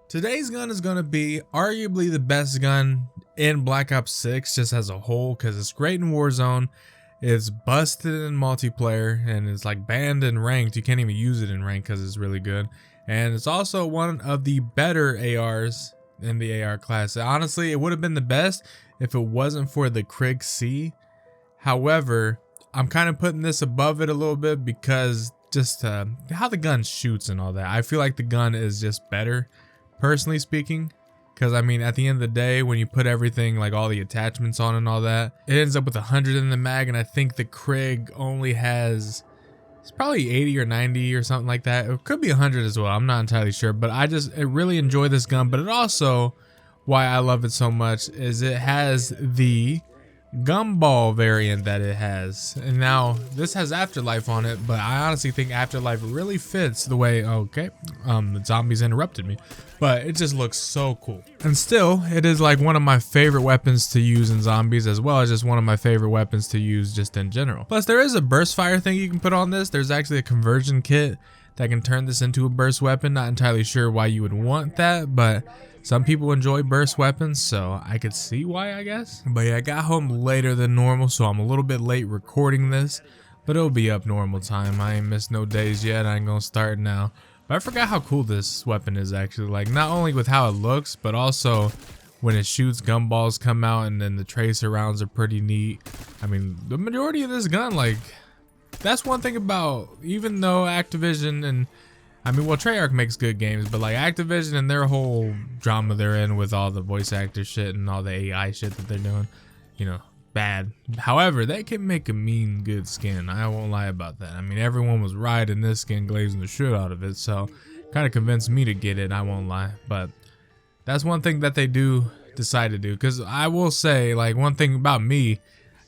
Today's gun is going to be arguably the best gun in Black Ops 6 just as a whole, because it's great in Warzone, it's busted in multiplayer, and it's like banned in ranked. You can't even use it in ranked because it's really good. And it's also one of the better ARs in the AR class. Honestly, it would have been the best if it wasn't for the Krig C. However, I'm kind of putting this above it a little bit because just how the gun shoots and all that. I feel like the gun is just better, personally speaking, because I mean, at the end of the day, when you put everything, like all the attachments on and all that, it ends up with 100 in the mag, and I think the Krig only has, it's probably 80 or 90 or something like that. It could be 100 as well, I'm not entirely sure, but I really enjoy this gun. But it also, why I love it so much is it has the gumball variant that it has, and now this has afterlife on it, but I honestly think afterlife really fits the way, okay, the zombies interrupted me, but it just looks so cool. And still, it is like one of my favorite weapons to use in zombies, as well as just one of my favorite weapons to use just in general. Plus, there is a burst fire thing you can put on this. There's actually a conversion kit that can turn this into a burst weapon. Not entirely sure why you would want that, but some people enjoy burst weapons, so I could see why, I guess. But yeah, I got home later than normal, so I'm a little bit late recording this, but it'll be up normal time. I ain't missed no days yet. I ain't gonna start now. But I forgot how cool this weapon is actually. Like, not only with how it looks, but also when it shoots, gumballs come out, and then the tracer rounds are pretty neat. I mean, the majority of this gun, like, that's one thing about, even though Activision and, I mean, well, Treyarch makes good games, but like Activision and their whole drama they're in with all the voice actor shit and all the AI shit that they're doing, you know, bad. However, they can make a mean good skin. I won't lie about that. I mean, everyone was riding this skin, glazing the shit out of it, so kind of convinced me to get it, I won't lie. But that's one thing that they do decide to do, because I will say, like, one thing about me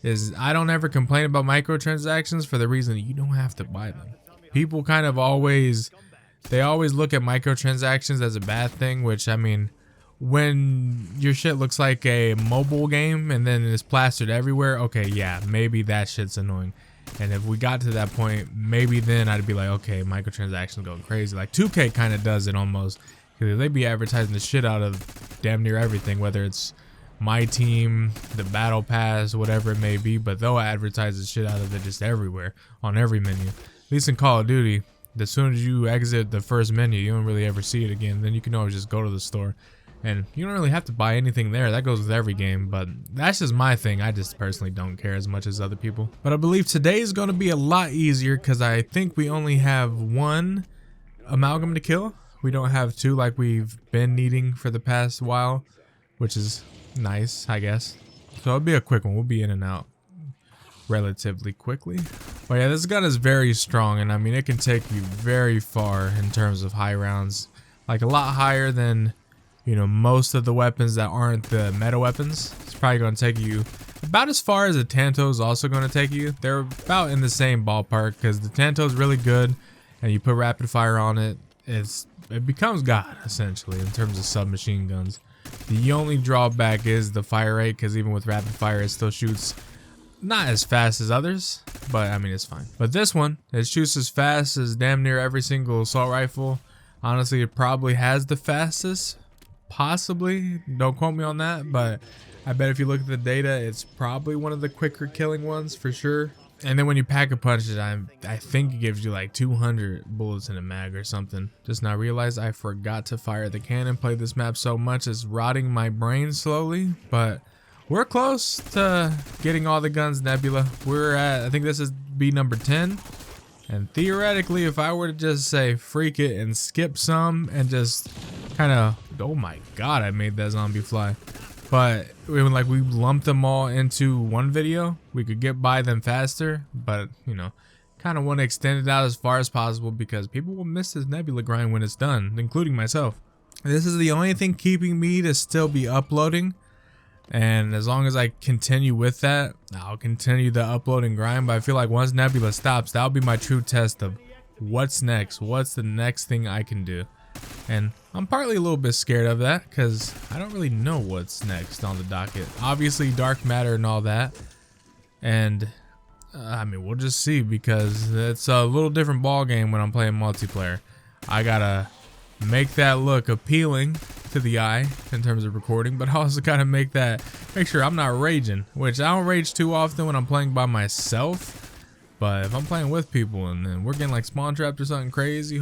is I don't ever complain about microtransactions for the reason that you don't have to buy them. People kind of always, they always look at microtransactions as a bad thing, which, I mean, when your shit looks like a mobile game and then it's plastered everywhere, okay, yeah, maybe that shit's annoying. And if we got to that point, maybe then I'd be like, okay, microtransactions going crazy. Like 2K kind of does it almost, because they be advertising the shit out of damn near everything, whether it's my team, the battle pass, whatever it may be, but they'll advertise the shit out of it just everywhere on every menu. At least in Call of Duty, as soon as you exit the first menu, you don't really ever see it again. Then you can always just go to the store, and you don't really have to buy anything there. That goes with every game, but that's just my thing. I just personally don't care as much as other people. But I believe today is going to be a lot easier, because I think we only have one amalgam to kill. We don't have two like we've been needing for the past while, which is nice, I guess. So it'll be a quick one. We'll be in and out relatively quickly. But yeah, this gun is very strong, and I mean, it can take you very far in terms of high rounds, like a lot higher than, you know, most of the weapons that aren't the meta weapons. It's probably going to take you about as far as the Tanto is also going to take you. They're about in the same ballpark, because the Tanto is really good, and you put rapid fire on it, it becomes God essentially in terms of submachine guns. The only drawback is the fire rate, because even with rapid fire it still shoots not as fast as others, but I mean, it's fine. But this one, it shoots as fast as damn near every single assault rifle. Honestly, it probably has the fastest, possibly, don't quote me on that, but I bet if you look at the data, it's probably one of the quicker killing ones for sure. And then when you pack a punch it, I think it gives you like 200 bullets in a mag or something. Just now realized I forgot to fire the cannon. Played this map so much it's rotting my brain slowly, but we're close to getting all the guns Nebula. We're at, I think this is B number 10. And theoretically, if I were to just say freak it and skip some and just kind of, oh my god, I made that zombie fly. But like we lumped them all into one video, we could get by them faster. But, you know, kind of want to extend it out as far as possible, because people will miss this Nebula grind when it's done, including myself. This is the only thing keeping me to still be uploading. And as long as I continue with that, I'll continue the uploading grind. But I feel like once Nebula stops, that'll be my true test of what's next. What's the next thing I can do? And I'm partly a little bit scared of that, because I don't really know what's next on the docket. Obviously dark matter and all that, and I mean, we'll just see, because it's a little different ball game when I'm playing multiplayer. I gotta make that look appealing to the eye in terms of recording, but I also gotta make sure I'm not raging, which I don't rage too often when I'm playing by myself. But if I'm playing with people and then we're getting like spawn trapped or something crazy, a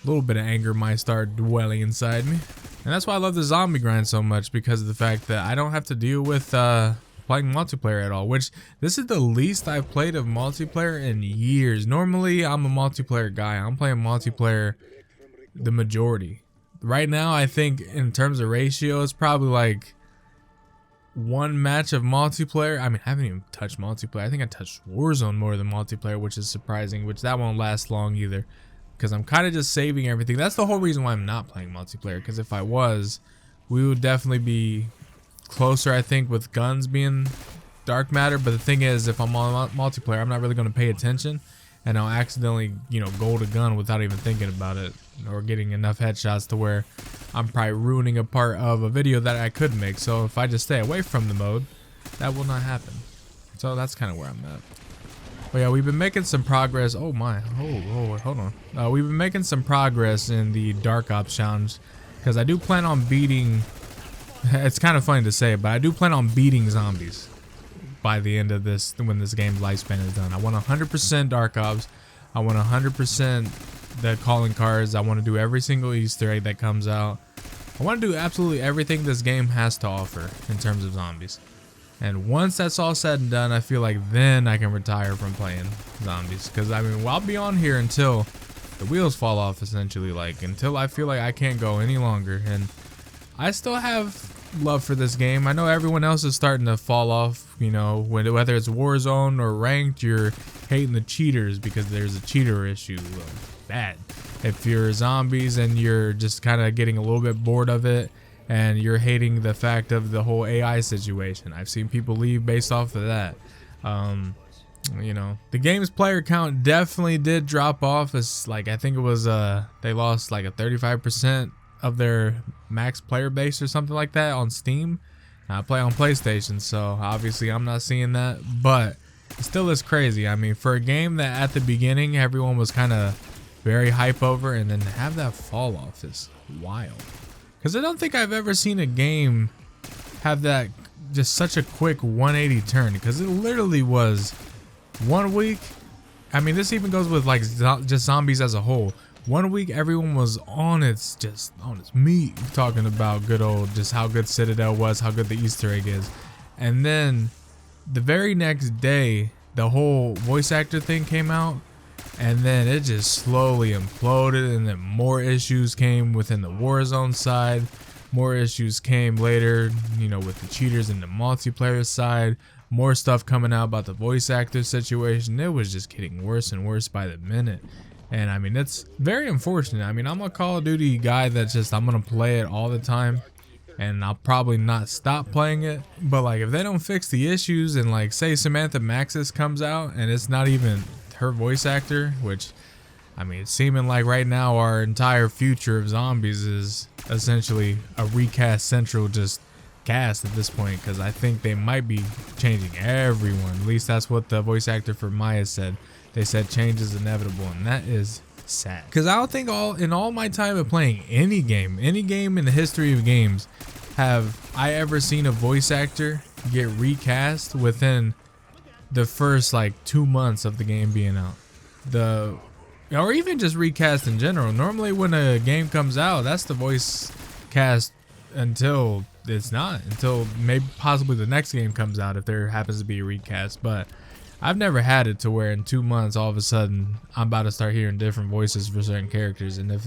little bit of anger might start dwelling inside me. And that's why I love the zombie grind so much, because of the fact that I don't have to deal with playing multiplayer at all, which this is the least I've played of multiplayer in years. Normally I'm a multiplayer guy. I'm playing multiplayer the majority. Right now I think in terms of ratio it's probably like one match of multiplayer. I mean, I haven't even touched multiplayer. I think I touched Warzone more than multiplayer, which is surprising, which that won't last long either, because I'm kind of just saving everything. That's the whole reason why I'm not playing multiplayer, because if I was, we would definitely be closer, I think, with guns being dark matter. But the thing is, if I'm on multiplayer, I'm not really going to pay attention, and I'll accidentally, gold a gun without even thinking about it, or getting enough headshots to where I'm probably ruining a part of a video that I could make. So if I just stay away from the mode, that will not happen. So that's kind of where I'm at. But yeah, we've been making some progress. Oh my, hold on. We've been making some progress in the Dark Ops challenge, because I do plan on beating, it's kind of funny to say, but I do plan on beating zombies by the end of this, when this game's lifespan is done. I want 100% Dark Ops. I want 100% the calling cards. I want to do every single Easter egg that comes out. I want to do absolutely everything this game has to offer in terms of zombies. And once that's all said and done, I feel like then I can retire from playing zombies, because I mean, I'll be on here until the wheels fall off, essentially, like until I feel like I can't go any longer. And I still have love for this game. I know everyone else is starting to fall off, whether it's Warzone or ranked, you're hating the cheaters because there's a cheater issue. Bad. If you're zombies and you're just kind of getting a little bit bored of it, and you're hating the fact of the whole AI situation, I've seen people leave based off of that. The game's player count definitely did drop off. It's like, I think it was they lost like a 35% of their max player base or something like that on Steam. I play on PlayStation, so obviously I'm not seeing that, but it still is crazy. I mean, for a game that at the beginning everyone was kind of very hype over, and then to have that fall off is wild. Because I don't think I've ever seen a game have that just such a quick 180 turn, because it literally was 1 week. I mean, this even goes with like just zombies as a whole. 1 week everyone was on its meat, talking about good old, just how good Citadel was, how good the Easter egg is. And then the very next day the whole voice actor thing came out, and then it just slowly imploded, and then more issues came within the Warzone side. More issues came later, with the cheaters in the multiplayer side. More stuff coming out about the voice actor situation. It was just getting worse and worse by the minute. And I mean, it's very unfortunate. I mean, I'm a Call of Duty guy that's just, I'm going to play it all the time, and I'll probably not stop playing it. But like, if they don't fix the issues, and like say Samantha Maxis comes out and it's not even her voice actor, which, I mean, it's seeming like right now our entire future of zombies is essentially a recast central just cast at this point, because I think they might be changing everyone. At least that's what the voice actor for Maya said. They said change is inevitable, and that is sad, because I don't think in all my time of playing any game in the history of games, have I ever seen a voice actor get recast within the first like 2 months of the game being out. Or even just recast in general. Normally when a game comes out, that's the voice cast until it's not, until maybe possibly the next game comes out if there happens to be a recast. But I've never had it to where in 2 months all of a sudden I'm about to start hearing different voices for certain characters, and if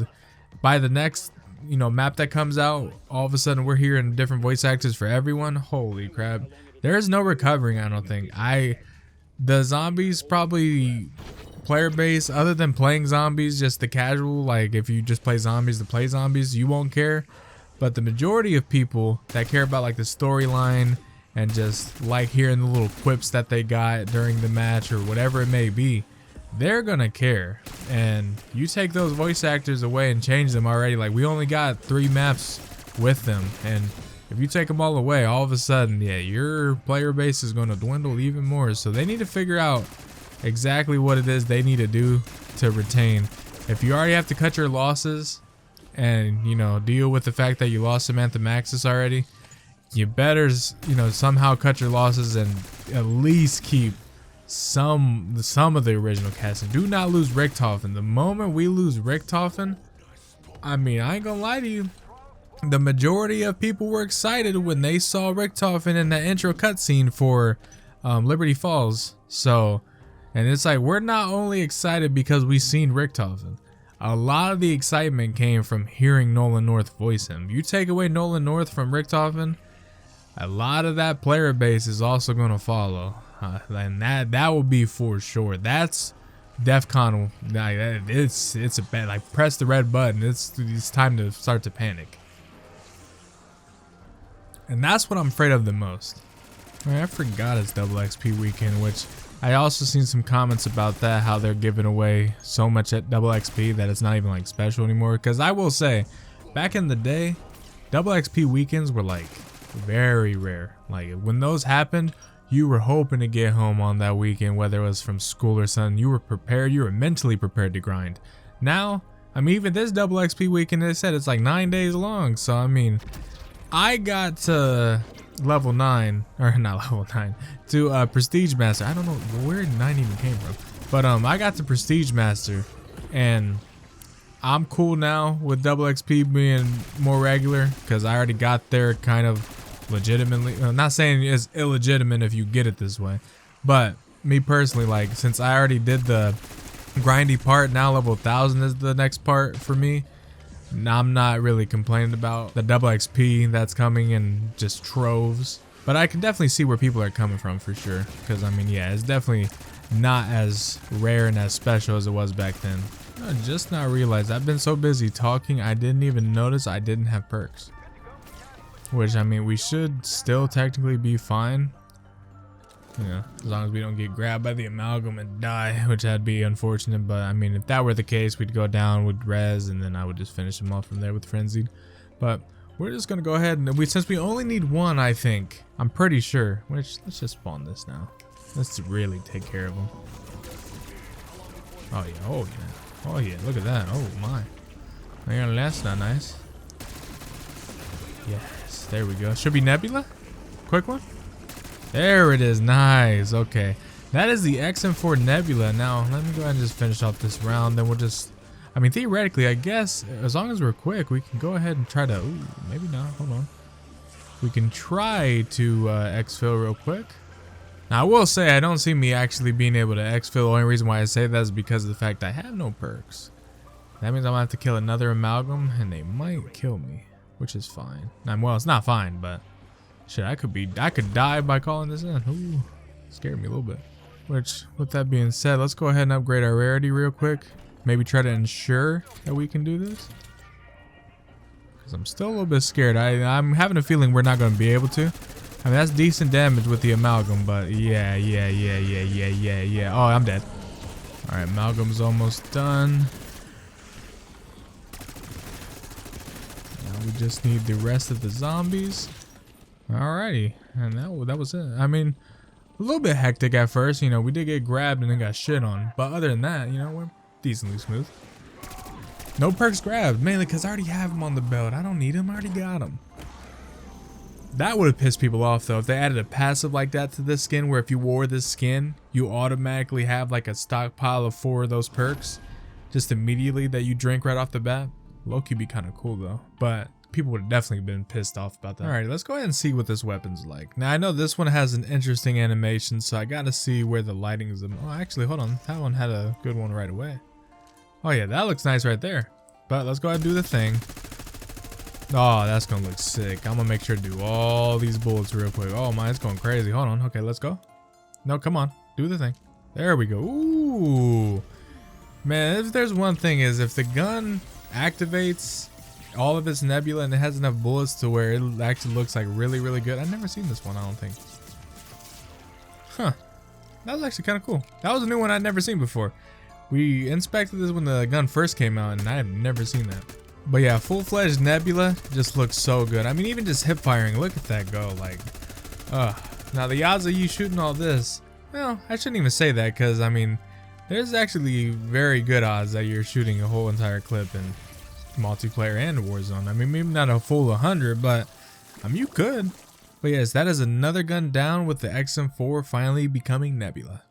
by the next map that comes out all of a sudden we're hearing different voice actors for everyone, holy crap, there is no recovering. I don't think the zombies probably player base, other than playing zombies, just the casual, like if you just play zombies to play zombies, you won't care. But the majority of people that care about like the storyline and just like hearing the little quips that they got during the match or whatever it may be, they're gonna care. And you take those voice actors away and change them already, like we only got 3 maps with them, and if you take them all away, all of a sudden, yeah, your player base is going to dwindle even more. So they need to figure out exactly what it is they need to do to retain. if you already have to cut your losses and, you know, deal with the fact that you lost Samantha Maxis already, you better, you know, somehow cut your losses and at least keep some of the original casting. Do not lose Richtofen. The moment we lose Richtofen, I mean, I ain't gonna lie to you, the majority of people were excited when they saw Richtofen in that intro cutscene for Liberty Falls. So, and it's like, we're not only excited because we seen Richtofen. A lot of the excitement came from hearing Nolan North voice him. You take away Nolan North from Richtofen, a lot of that player base is also going to follow. And that will be for sure. That's DEFCON. It's a bad, like, press the red button. It's time to start to panic. And that's what I'm afraid of the most. I forgot it's double XP weekend, which I also seen some comments about that, how they're giving away so much at double XP that it's not even like special anymore. Because I will say, back in the day, double XP weekends were like very rare. Like when those happened, you were hoping to get home on that weekend, whether it was from school or something. You were prepared, you were mentally prepared to grind. Now, I mean, even this double XP weekend, they said it's like 9 days long. So I mean, I got to level 9, or not level 9, to Prestige Master. I don't know where 9 even came from, but I got to Prestige Master, and I'm cool now with double XP being more regular because I already got there kind of legitimately. I'm not saying it's illegitimate if you get it this way, but me personally, like, since I already did the grindy part, now level 1000 is the next part for me. I'm not really complaining about the double XP that's coming in just troves, but I can definitely see where people are coming from for sure. Because I mean, yeah, it's definitely not as rare and as special as it was back then. I just now realized I've been so busy talking, I didn't even notice I didn't have perks. Which, I mean, we should still technically be fine. You know, as long as we don't get grabbed by the amalgam and die, which that'd be unfortunate. But I mean, if that were the case, we'd go down with res, and then I would just finish him off from there with frenzied. But we're just gonna go ahead and since we only need one, I think, I'm pretty sure. Which, let's just spawn this now. Let's really take care of him. Oh yeah, oh yeah, oh yeah. Look at that. Oh my. That's not nice. Yes, there we go. Should be Nebula. Quick one. There it is. Nice. Okay, that is the XM4 Nebula. Now let me go ahead and just finish off this round, then we'll just, I mean, theoretically, I guess as long as we're quick, we can go ahead and try to, ooh, maybe not, hold on, we can try to exfil real quick. Now I will say, I don't see me actually being able to exfil. The only reason why I say that is because of the fact I have no perks. That means I'm gonna have to kill another amalgam, and they might kill me, which is fine. Well, it's not fine, but shit, I could die by calling this in. Ooh, scared me a little bit. Which, with that being said, let's go ahead and upgrade our rarity real quick. Maybe try to ensure that we can do this. Because I'm still a little bit scared. I'm having a feeling we're not going to be able to. I mean, that's decent damage with the amalgam, but yeah. Oh, I'm dead. Alright, amalgam's almost done. Now we just need the rest of the zombies. Alrighty, and that was it. I mean, a little bit hectic at first, you know, we did get grabbed and then got shit on, but other than that, you know, we're decently smooth. No perks grabbed, mainly because I already have them on the belt. I don't need them, I already got them. That would have pissed people off though, if they added a passive like that to this skin, where if you wore this skin, you automatically have like a stockpile of 4 of those perks, just immediately, that you drink right off the bat. Low-key be kind of cool though, but people would have definitely been pissed off about that. Alright, let's go ahead and see what this weapon's like. Now I know this one has an interesting animation, so I gotta see where the lighting is. Oh, actually, hold on. That one had a good one right away. Oh yeah, that looks nice right there. But let's go ahead and do the thing. Oh, that's gonna look sick. I'm gonna make sure to do all these bullets real quick. Oh my, it's going crazy. Hold on. Okay, let's go. No, come on. Do the thing. There we go. Ooh. Man, if there's one thing, is if the gun activates all of its nebula and it has enough bullets to where it actually looks like really, really good. I've never seen this one, I don't think. Huh. That was actually kind of cool. That was a new one I'd never seen before. We inspected this when the gun first came out, and I have never seen that. But yeah, full-fledged nebula just looks so good. I mean, even just hip firing, look at that go. Like, now the odds of you shooting all this, well, I shouldn't even say that, because I mean, There's actually very good odds that you're shooting a whole entire clip in multiplayer and Warzone. I mean, maybe not a full 100, but I mean, you could. But yes, that is another gun down with the XM4 finally becoming Nebula.